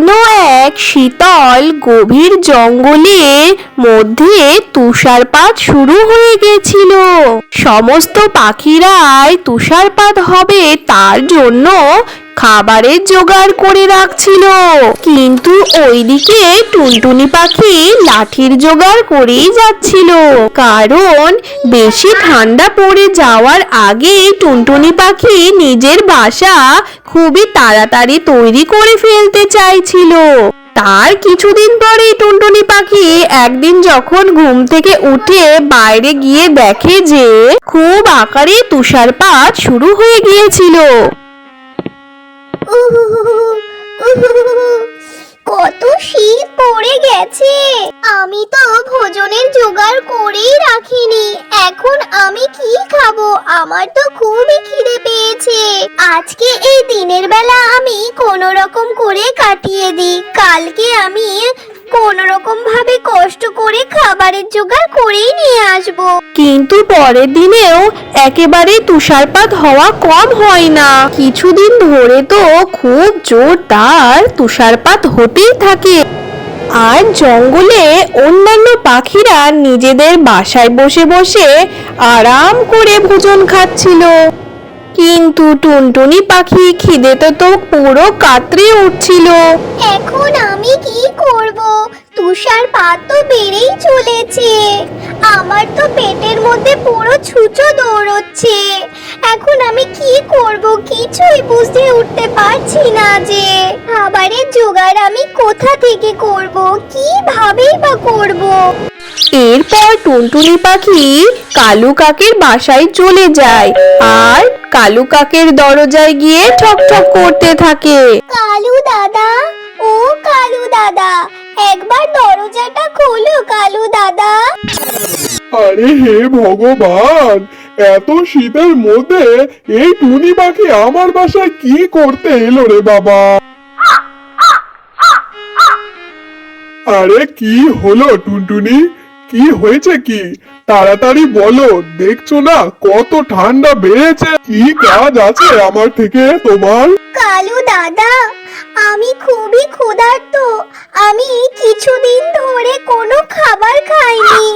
কোনো এক শীতল গভীর জঙ্গলের মধ্যে তুষারপাত শুরু হয়ে গেছিল। সমস্ত পাখিরাই তুষারপাত হবে তার জন্য খাবারের জোগাড় করে রাখছিল, কিন্তু ওইদিকে টুনটুনি পাখি লাঠির জোগাড় করেই যাচ্ছিল, কারণ বেশি ঠান্ডা পড়ে যাওয়ার আগে টুনটুনি পাখি নিজের বাসা খুবই তাড়াতাড়ি তৈরি করে ফেলতে চাইছিল। তার কিছুদিন পরেই টুনটুনি পাখি একদিন যখন ঘুম থেকে উঠে বাইরে গিয়ে দেখে যে খুব আকারে তুষারপাত শুরু হয়ে গিয়েছিল। কত শীত পড়ে গেছে, আমি তো ভোজনের জোগাড় করেই রাখিনি। এখন আমি কি খাবো? আমার তো খুবই খিদে পেয়েছে। আজকে এই দিনের বেলা আমি কোনো রকম করে কাটিয়ে দিই, কালকে আমি কোনো রকম ভাবে কষ্ট করে খাবারের জোগাড় করেই নিয়ে আসবো। কিন্তু পরের দিনেও একেবারে তুষারপাত হওয়া কম হয় না। কিছুদিন ধরে তো খুব জোরদার তুষারপাত হতেই থাকে, আর জঙ্গলে অন্যান্য পাখিরা নিজেদের বাসায় বসে বসে আরাম করে ভোজন খাচ্ছিল। কিন্তু টুনটুনি পাখি খিদেতে তো পুরো কাতরে উঠছিল। এখন আমি কি করব? তুষারপাত তো বেড়েই চলেছে, আমার তো পেটের মধ্যে পুরো ছুঁচো দৌড়চ্ছে। এখন আমি কি করব কিছুই বুঝে উঠতে পারছি না যে খাবারের জোগাড় আমি কোথা থেকে করব, কিভাবেই বা করব। এরপর টুনটুনি পাখি কালু কাকের বাসায় চলে যায় আর কালু কাকের দরজায় গিয়ে ঠক ঠক করতে থাকে। কালু দাদা, ও কালু দাদা, একবার দরজাটা খোলো কালু দাদা। আরে হে ভগবান, এত শীতের মধ্যে এই টুনি পাখি আমার বাসায় কি করতে এলো রে বাবা? আরে কি হলো টুনটুনি, কি হয়েছে? কি তাড়াতাড়ি বলো, দেখছো না কত ঠান্ডা বেড়েছে? কি কাজ আছে আমার থেকে তোমার? কালু দাদা, আমি খুবই ক্ষুধার্ত, আমি কিছুদিন ধরে কোনো খাবার খাইনি।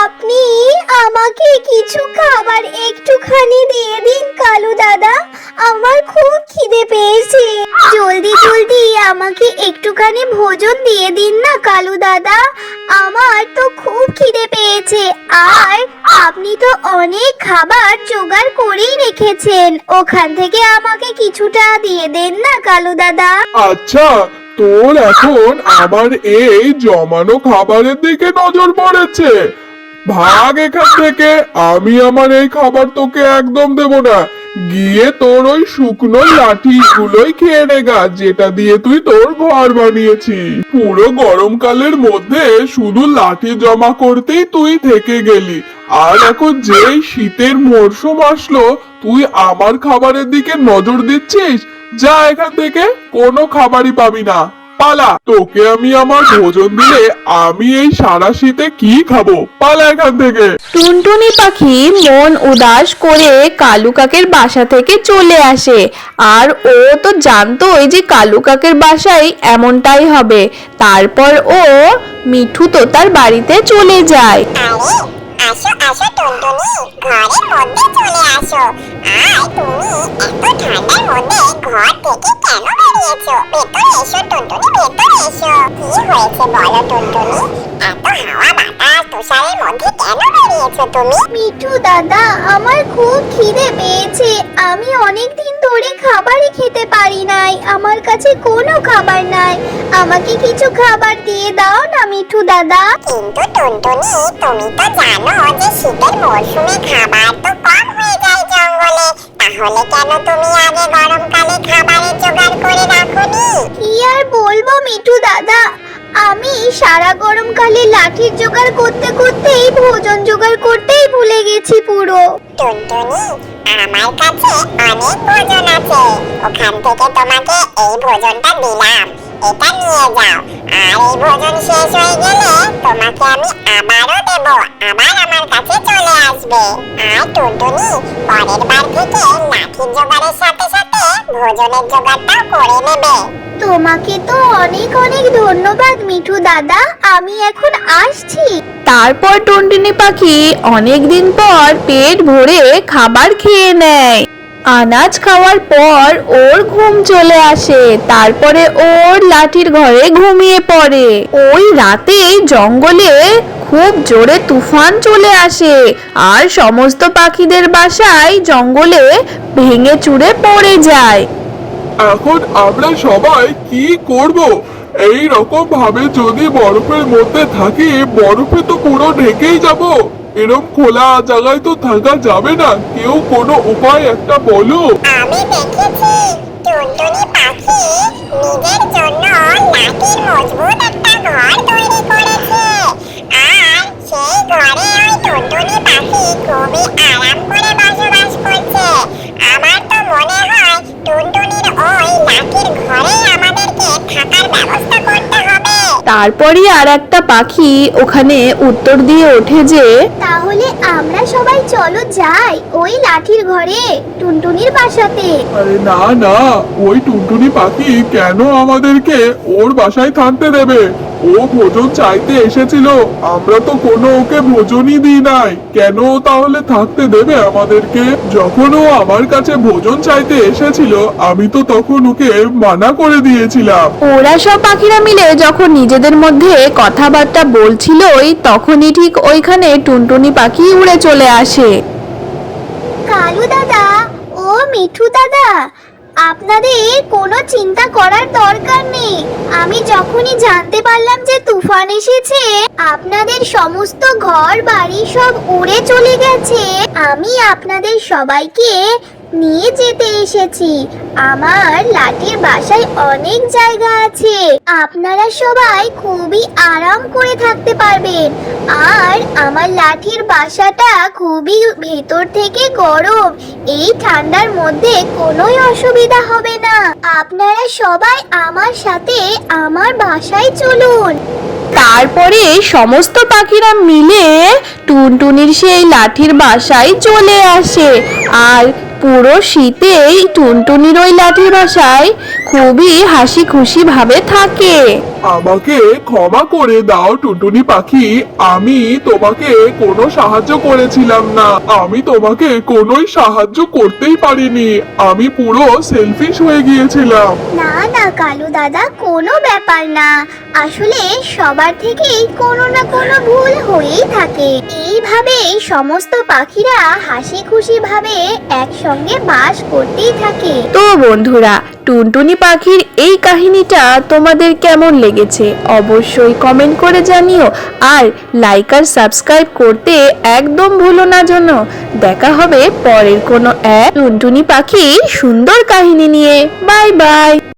আপনি আমাকে কিছু খাবার একটুখানি দিয়ে দিন কালু দাদা, আমার খুব খিদে পেয়েছে। জলদি জলদি আমাকে একটুখানি ভোজন দিয়ে দিন না কালু দাদা, আমার তো খুব খিদে পেয়েছে। আর আপনি তো অনেক খাবার জোগাড় করেই রেখেছেন, ওখান থেকে আমাকে কিছুটা দিয়ে দেন না কালু দাদা। আচ্ছা, তোর এখন আমার এই জমানো খাবারের দিকে নজর পড়েছে? ভাগ এখান থেকে, আমি আমার এই খাবার তোকে একদম দেব না। গিয়ে তোর ওই শুকনো লাঠি গুলোই খেয়ে নেগা, যেটা দিয়ে তুই তোর ঘর বানিয়েছিস। পুরো গরমকালের মধ্যে শুধু লাঠি জমা করতেই তুই থেকে গেলি, আর এখন যেই শীতের মরশুম আসলো তুই আমার খাবারের দিকে নজর দিচ্ছিস? যা এখান থেকে, কোনো খাবারই পাবি না, পালা। তোকে আমি আমার ভোজন দিলে আমি এই সারা শীতে কি খাবো? পালা এখান থেকে। টুনটুনি পাখি মন উদাস করে কালু কাকের বাসা থেকে চলে আসে, আর ও তো জানতোই যে কালু কাকের বাসায় এমনটাই হবে। তারপর ও মিঠু তোতার বাড়িতে চলে যায়। আসো আসো টুনটুনি, ঘরের মধ্যে চলে আসো। আর তুমি এত ঠান্ডার মধ্যে ঘর থেকে কেন বেরিয়েছো? ভেতরে এসো টুনটুনি, ভেতরে এসো। কি হয়েছে বলো টুনটুনি, এত হাওয়া বাতাস তুষারের মধ্যে কেন বেরিয়েছো তুমি? মিঠু দাদা, আমার খুব খিদে পেয়েছে, আমি অনেক দিন ধরে খাবারই খেতে পারি নাই, আমার কাছে কোনো খাবার নাই, আমাকে কিছু খাবার দিয়ে দাও না মিঠু দাদা। কিন্তু টুনটুনি, তুমি তো জানো যে শীতের মরশুমে খাবার তো কম হয়ে যায় জঙ্গলে, তাহলে কেন তুমি আগে গরমকালে খাবারের জোগাড় করে রাখোনি? কি আর বলবো মিঠু দাদা, আমি সারা গরমকালে লাঠির জোগাড় করতে করতেই ভোজন জোগাড় করতেই ভুলে গেছি পুরো। টুনটুনি, আমার কাছে অনেক ভোজন আছে, ওখান থেকে তোমাকে এই ভোজনটা দিলাম, এটা নিয়ে যাও। আর এই ভোজন শেষ হয়ে গেলে তোমাকে আমি আবারও দেব, আবার আমার কাছে চলে আসবে। আর টুনটুনি, পরের বার থেকে লাঠির জোগাড়ের সাথে সাথে ভোজনের জোগাড়টাও করে নেবে। তোমাকে তো অনেক অনেক ধন্যবাদ মিঠু দাদা, আমি এখন আসছি। তারপর টুনটুনি পাখি অনেকদিন পর পেট ভরে খাবার খেয়ে নেয়। আনাজ খাওয়ার পর ওর ঘুম চলে আসে। তারপরে ওর লাঠির ঘরে ঘুমিয়ে পড়ে। ওই রাতে জঙ্গলে খুব জোরে তুফান চলে আসে আর সমস্ত পাখিদের বাসায় জঙ্গলে ভেঙে চুরে পড়ে যায়। এখন আমরা সবাই কি করব? এই রকম ভাবে যদি বরফের মধ্যে থাকি, বরফে তো পুরো ঢেকেই যাব। এরকম খোলা জায়গায় তো থাকা যাবে না। কেউ কোনো উপায় একটা বলো। আমি দেখেছি টুনটুনি পাখি নিজের জন্য লাঠির মজবুত একটা ঘর তৈরি করেছে, আর সেই ঘরে ওই টুনটুনি পাখি খুবই আরাম করে বসবাস করছে। আমার তো মনে হয় টুনটুনির ওই লাঠির ঘরেই আমাদেরকে থাকার ব্যবস্থা করতে হবে। তারপরই আর একটা পাখি ওখানে উত্তর দিয়ে ওঠে যে, তাহলে আমরা সবাই চলো যাই ওই লাঠির ঘরে টুনটুনির বাসাতে। আরে না না, ওই টুনটুনি পাখি কেন আমাদেরকে ওর বাসায় থাকতে দেবে? ও ভোজন চাইতে এসেছিল, আমরা তো কোনো ওকে ভোজনই দিই নাই। কেন ও তাহলে থাকতে দেবে আমাদেরকে? যখন ও আমার কাছে ভোজন চাইতে এসেছিল, আমি তো তখন ওকে মানা করে দিয়েছিলাম। ওরা সব পাখিরা মিলে যখন নিজেদের মধ্যে কথাবার্তা বলছিলই তখনই ঠিক ওইখানে টুনটুনি পাখি উড়ে চলে আসে। কালু দাদা ও মিঠু দাদা, আপনাদের কোনো চিন্তা করার দরকার নেই। আমি যখনই জানতে পারলাম যে তুফান এসেছে, আপনাদের সমস্ত ঘর বাড়ি সব উড়ে চলে গেছে, আমি আপনাদের সবাইকে নিয়ে যেতে এসেছি। আমার লাঠির বাসায় অনেক জায়গা আছে, আপনারা সবাই খুবই আরাম করে থাকতে পারবেন। আর আমার লাঠির বাসাটা খুবই ভেতর থেকে গরম, এই ঠান্ডার মধ্যে কোনোই অসুবিধা হবে না। আপনারা সবাই আমার সাথে আমার বাসায় চলুন। তারপরে সমস্ত পাখিরা মিলে টুনটুনির সেই লাঠির বাসায় চলে আসে। আর পুরো শীতেই টুনটুনির ওই লাঠির বাসায় খুবই হাসি খুশি ভাবে থাকে। আমাকে ক্ষমা করে দাও টুনটুনি পাখি, আমি তোমাকে কোনো সাহায্য করেছিলাম না। আমি তোমাকে কোনোই সাহায্য করতেই পারিনি। আমি পুরো সেলফিশ হয়ে গিয়েছিলাম। না না কালু দাদা, কোনো ব্যাপার না। আসলে সবার থেকেই কোনো না কোনো ভুল হয়েই থাকে। এইভাবে সমস্ত পাখিরা হাসি খুশি ভাবে একসঙ্গে বাস করতেই থাকে। তো বন্ধুরা, টুনটুনি পাখির এই কাহিনীটা তোমাদের কেমন লেগেছে অবশ্যই কমেন্ট করে জানিও। আর লাইক আর সাবস্ক্রাইব করতে একদম ভুলো না যেন। দেখা হবে পরের কোনো এক টুনটুনি পাখির সুন্দর কাহিনী নিয়ে। Bye bye.